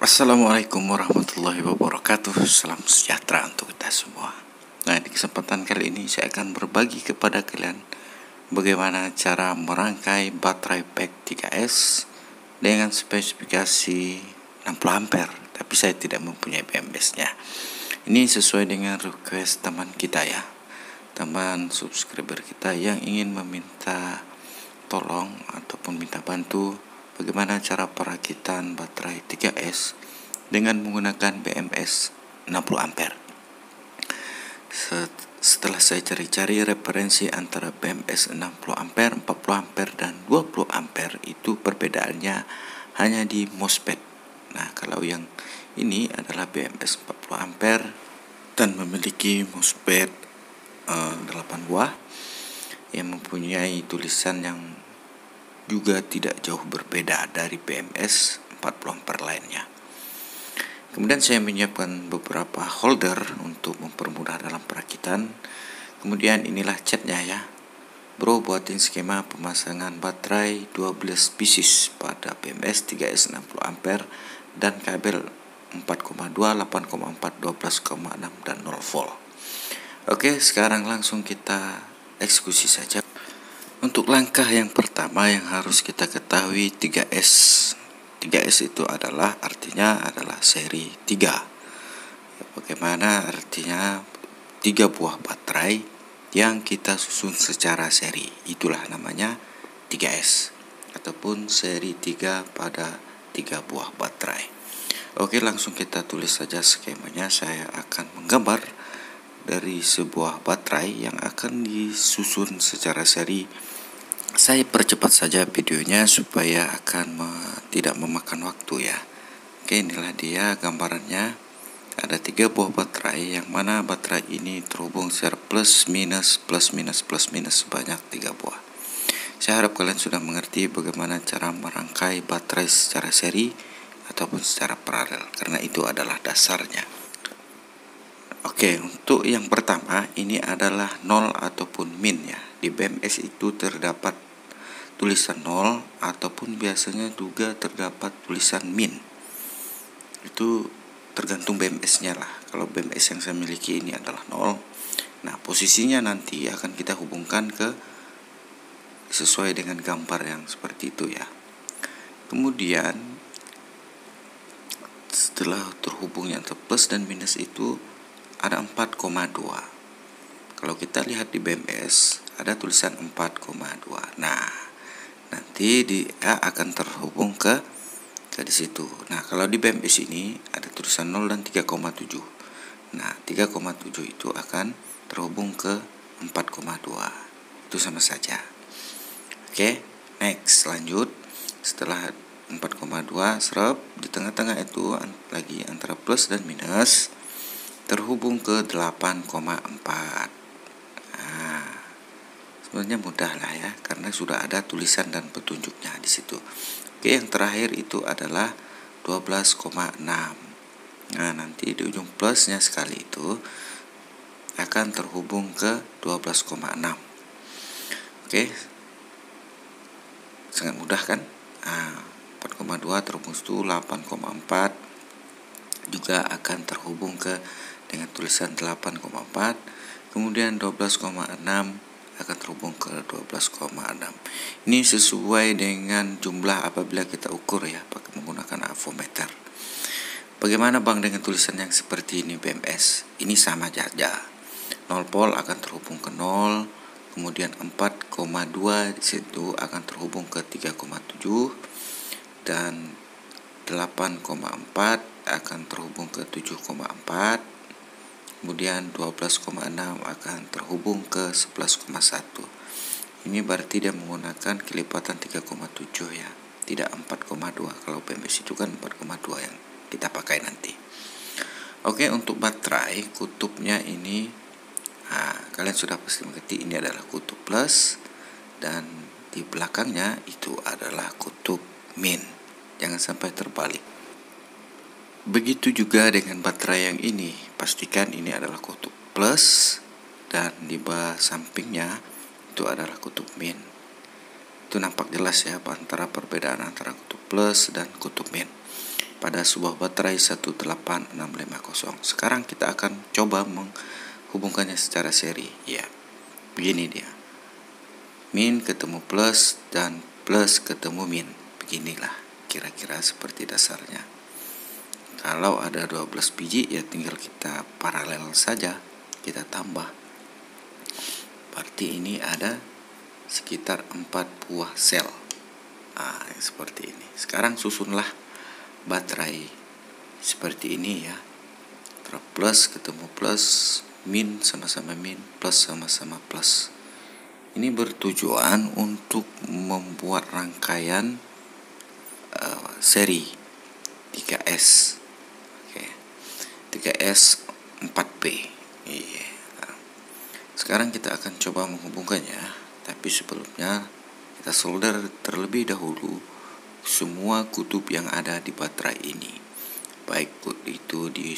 Assalamualaikum warahmatullahi wabarakatuh. Salam sejahtera untuk kita semua. Nah, di kesempatan kali ini saya akan berbagi kepada kalian bagaimana cara merangkai baterai pack 3S dengan spesifikasi 60 ampere, tapi saya tidak mempunyai BMS-nya. Ini sesuai dengan request teman kita ya, teman subscriber kita yang ingin meminta tolong ataupun minta bantu bagaimana cara perakitan baterai 3S dengan menggunakan BMS 60 ampere. Setelah saya cari-cari referensi antara BMS 60 ampere, 40 ampere dan 20 ampere, itu perbedaannya hanya di MOSFET. Nah, kalau yang ini adalah BMS 40 ampere dan memiliki MOSFET 8 buah yang mempunyai tulisan yang juga tidak jauh berbeda dari BMS 40 ampere lainnya. Kemudian saya menyiapkan beberapa holder untuk mempermudah dalam perakitan. Kemudian inilah catnya ya. Bro buatin skema pemasangan baterai 12 pieces pada BMS 3S 60 ampere dan kabel 4,2, 8,4, 12,6 dan 0 volt. Oke, sekarang langsung kita eksekusi saja. Untuk langkah yang pertama yang harus kita ketahui 3S. 3S itu artinya adalah seri 3. Bagaimana artinya 3 buah baterai yang kita susun secara seri. Itulah namanya 3S ataupun seri 3 pada 3 buah baterai. Oke, langsung kita tulis saja skemanya. Saya akan menggambar dari sebuah baterai yang akan disusun secara seri. Saya percepat saja videonya supaya tidak memakan waktu ya. Oke, inilah dia gambarannya. Ada 3 buah baterai yang mana baterai ini terhubung secara plus minus sebanyak 3 buah. Saya harap kalian sudah mengerti bagaimana cara merangkai baterai secara seri ataupun secara paralel, karena itu adalah dasarnya. Oke, untuk yang pertama ini adalah 0 ataupun min ya. Di BMS itu terdapat tulisan 0 ataupun biasanya juga terdapat tulisan min. Itu tergantung BMS-nya lah. Kalau BMS yang saya miliki ini adalah 0. Nah, posisinya nanti akan kita hubungkan sesuai dengan gambar yang seperti itu ya. Kemudian setelah terhubungnya antara plus dan minus itu ada 4,2. Kalau kita lihat di BMS ada tulisan 4,2. Nah, nanti dia akan terhubung ke di situ. Nah, kalau di BMS ini ada tulisan 0 dan 3,7. Nah, 3,7 itu akan terhubung ke 4,2. Itu sama saja. Oke, next lanjut. Setelah 4,2 serap di tengah-tengah itu lagi antara plus dan minus terhubung ke 8,4. Nah, sebenarnya mudah lah ya, karena sudah ada tulisan dan petunjuknya di situ. Oke, yang terakhir itu adalah 12,6. Nah, nanti di ujung plusnya sekali itu akan terhubung ke 12,6. Oke, sangat mudah kan? Nah, 4,2 terhubung itu 8,4 juga akan terhubung dengan tulisan 8,4. Kemudian 12,6 akan terhubung ke 12,6. Ini sesuai dengan jumlah apabila kita ukur ya pakai menggunakan avometer. Bagaimana Bang dengan tulisan yang seperti ini BMS? Ini sama saja. 0 volt akan terhubung ke 0, kemudian 4,2 di situ akan terhubung ke 3,7 dan 8,4 akan terhubung ke 7,4. Kemudian 12,6 akan terhubung ke 11,1. Ini berarti dia menggunakan kelipatan 3,7 ya, tidak 4,2. Kalau BMS itu kan 4,2 yang kita pakai nanti. Oke, untuk baterai kutubnya ini kalian sudah pasti mengerti, ini adalah kutub plus dan di belakangnya itu adalah kutub min. Jangan sampai terbalik. Begitu juga dengan baterai yang ini, pastikan ini adalah kutub plus dan di bawah sampingnya itu adalah kutub min. Itu nampak jelas ya antara perbedaan antara kutub plus dan kutub min. pada sebuah baterai 18650. Sekarang kita akan coba menghubungkannya secara seri. Ya, begini dia. Min ketemu plus dan plus ketemu min. Beginilah kira-kira seperti dasarnya. Kalau ada 12 biji ya tinggal kita paralel saja, kita tambah. Berarti ini ada sekitar 4 buah sel. Seperti ini. Sekarang susunlah baterai seperti ini ya. Plus ketemu plus, min sama-sama min, plus sama-sama plus. Ini bertujuan untuk membuat rangkaian seri 3S. Oke. 3S 4P. Iya. Sekarang kita akan coba menghubungkannya, tapi sebelumnya kita solder terlebih dahulu semua kutub yang ada di baterai ini, baik itu di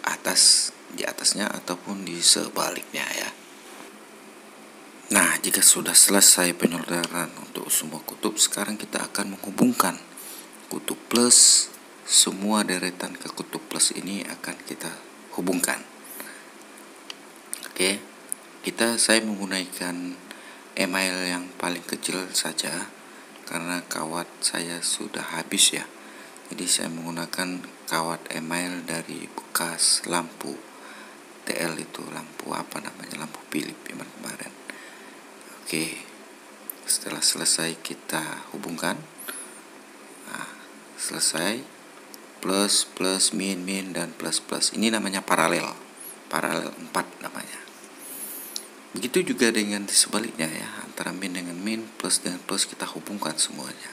atasnya ataupun di sebaliknya ya. Nah, jika sudah selesai penyolderan untuk semua kutub, sekarang kita akan menghubungkan kutub plus. Semua deretan ke kutub plus ini akan kita hubungkan. Oke, saya menggunakan email yang paling kecil saja karena kawat saya sudah habis ya. Jadi saya menggunakan kawat email dari bekas lampu TL itu, lampu lampu Philip kemarin. Oke, setelah selesai kita hubungkan. Selesai, plus min dan plus. Ini namanya paralel 4 namanya. Begitu juga dengan di sebaliknya ya, antara min dengan min, plus dengan plus kita hubungkan semuanya.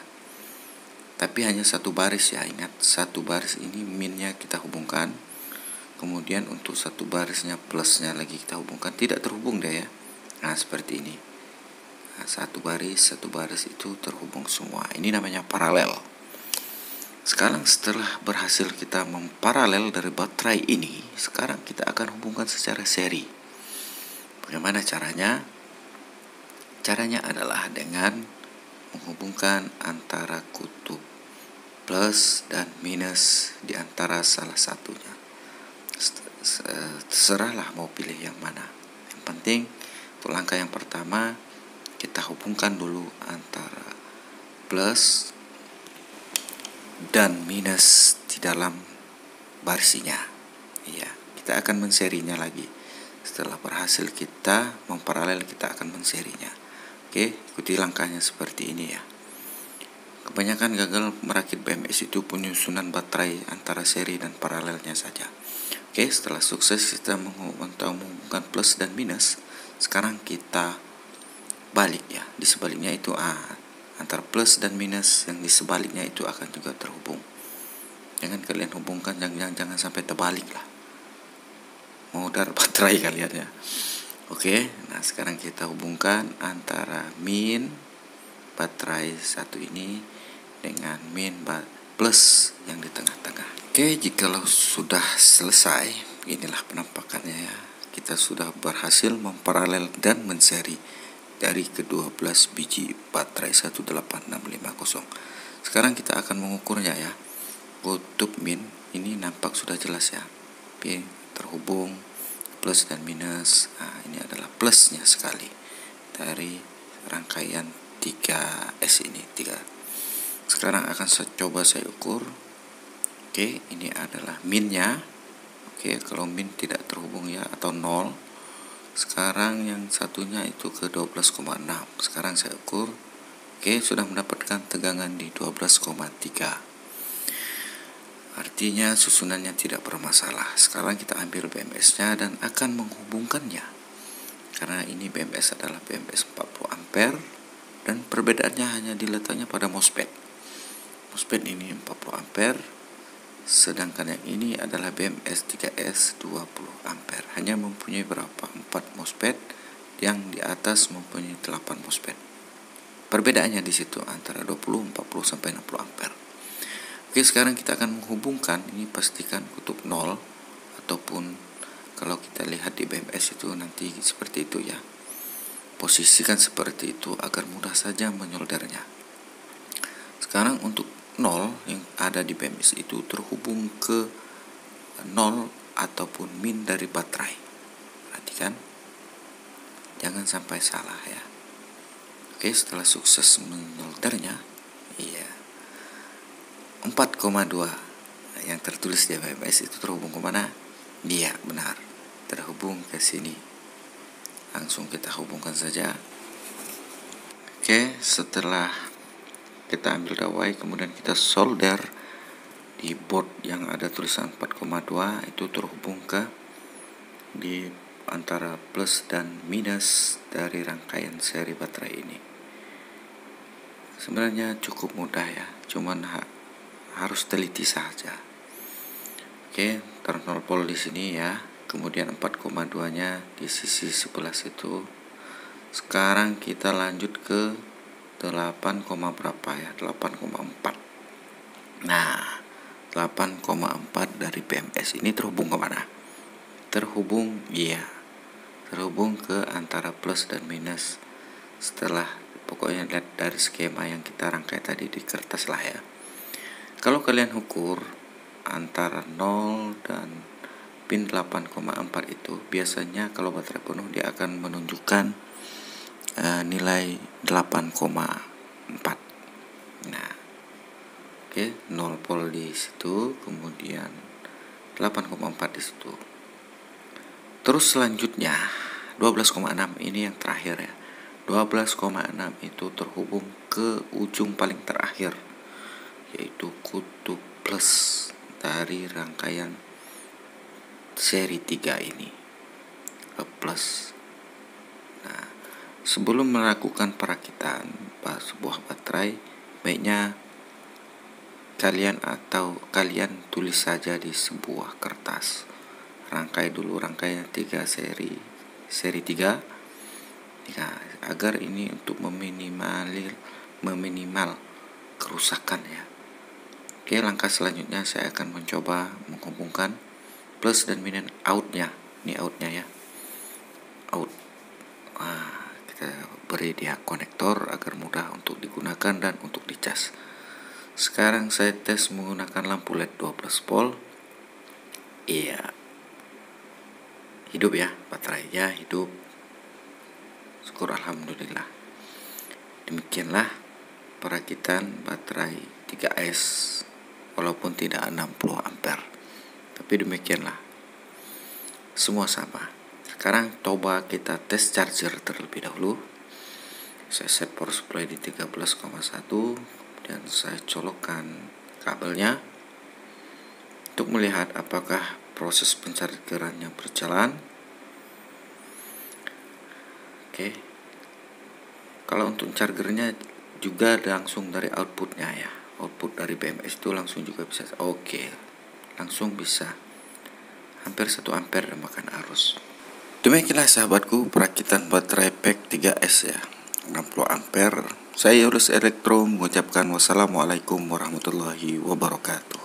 Tapi hanya satu baris ya, ingat satu baris ini minnya kita hubungkan. Kemudian untuk satu barisnya plusnya lagi kita hubungkan, tidak terhubung deh ya. Nah, seperti ini. Nah, satu baris itu terhubung semua. Ini namanya paralel. Sekarang setelah berhasil kita memparalel dari baterai ini, sekarang kita akan hubungkan secara seri. Bagaimana caranya? Caranya adalah dengan menghubungkan antara kutub plus dan minus di antara salah satunya. Terserahlah mau pilih yang mana. Yang penting untuk langkah yang pertama kita hubungkan dulu antara plus dan minus di dalam barisinya. Iya, kita akan menserinya lagi. Setelah berhasil kita memparalel, kita akan menserinya. Oke, ikuti langkahnya seperti ini ya. Kebanyakan gagal merakit BMS itu penyusunan baterai antara seri dan paralelnya saja. Oke, setelah sukses kita menghubungkan plus dan minus, sekarang kita balik ya. Di sebaliknya itu antara plus dan minus yang di sebaliknya itu akan juga terhubung. Jangan kalian hubungkan, jangan sampai terbalik lah. Modar baterai kalian ya. Oke, nah sekarang kita hubungkan antara min baterai satu ini dengan min plus yang di tengah-tengah. Oke, jikalau sudah selesai, beginilah penampakannya ya. Kita sudah berhasil memparalel dan menseri dari ke-12 biji baterai 18650. Sekarang kita akan mengukurnya ya. Kutub min ini nampak sudah jelas ya. Terhubung plus dan minus. Ini adalah plusnya sekali dari rangkaian 3S ini 3. Sekarang akan coba saya ukur. Oke, ini adalah minnya. Oke, kalau min tidak terhubung ya atau 0. Sekarang yang satunya itu ke 12,6. Sekarang saya ukur. Oke, sudah mendapatkan tegangan di 12,3. Artinya susunannya tidak bermasalah. Sekarang kita ambil BMS-nya dan akan menghubungkannya. Karena ini BMS adalah BMS 40 ampere dan perbedaannya hanya diletaknya pada MOSFET. MOSFET ini 40 ampere, sedangkan yang ini adalah BMS 3S 20 ampere. Hanya mempunyai berapa? 4 MOSFET, yang di atas mempunyai 8 MOSFET. Perbedaannya di situ antara 20, 40 sampai 60 ampere. Oke, sekarang kita akan menghubungkan. Ini pastikan kutub 0 ataupun kalau kita lihat di BMS itu nanti seperti itu ya. Posisikan seperti itu agar mudah saja menyoldernya. Sekarang untuk nol yang ada di BMS itu terhubung ke nol ataupun min dari baterai. Perhatikan, jangan sampai salah ya. Oke, setelah sukses menyoldernya, iya, 4,2 yang tertulis di BMS itu terhubung kemana? Iya, benar, terhubung ke sini. Langsung kita hubungkan saja. Oke, setelah kita ambil dawai, kemudian kita solder di board yang ada tulisan 4,2 itu terhubung ke di antara plus dan minus dari rangkaian seri baterai ini. Sebenarnya cukup mudah ya, cuman harus teliti saja. Oke, taruh 0 volt di sini ya, kemudian 4,2 nya di sisi sebelah situ. Sekarang kita lanjut ke 8, berapa ya, 8,4. Nah, 8,4 dari BMS ini terhubung kemana? Terhubung ke antara plus dan minus. Setelah pokoknya lihat dari skema yang kita rangkai tadi di kertas lah ya. Kalau kalian ukur antara 0 dan pin 8,4 itu biasanya kalau baterai penuh dia akan menunjukkan nilai 8,4. Nah, oke, 0 volt di situ, kemudian 8,4 di situ. Terus selanjutnya 12,6 ini yang terakhir ya. 12,6 itu terhubung ke ujung paling terakhir, yaitu kutub plus dari rangkaian seri 3 ini, ke plus. Nah, sebelum melakukan perakitan sebuah baterai, baiknya kalian tulis saja di sebuah kertas. Rangkai dulu rangkaian 3 seri 3 ya, agar ini untuk meminimal kerusakan ya. Oke, langkah selanjutnya saya akan mencoba menghubungkan plus dan minus outnya. Ini outnya ya, out. Kita beri dia konektor agar mudah untuk digunakan dan untuk dicas. Sekarang saya tes menggunakan lampu LED 12 volt. Iya, hidup ya, baterainya hidup. Syukur alhamdulillah. Demikianlah perakitan baterai 3S walaupun tidak 60 ampere. Tapi demikianlah, semua sama. Sekarang coba kita tes charger terlebih dahulu. Saya set power supply di 13,1 dan saya colokkan kabelnya untuk melihat apakah proses penchargerannya berjalan. Oke, kalau untuk chargernya juga langsung dari outputnya ya, output dari BMS itu langsung juga bisa. Oke, langsung bisa hampir 1 ampere makan arus. Demikianlah sahabatku perakitan baterai pack 3S ya, 60 ampere. Saya Yurus Elektro mengucapkan wassalamualaikum warahmatullahi wabarakatuh.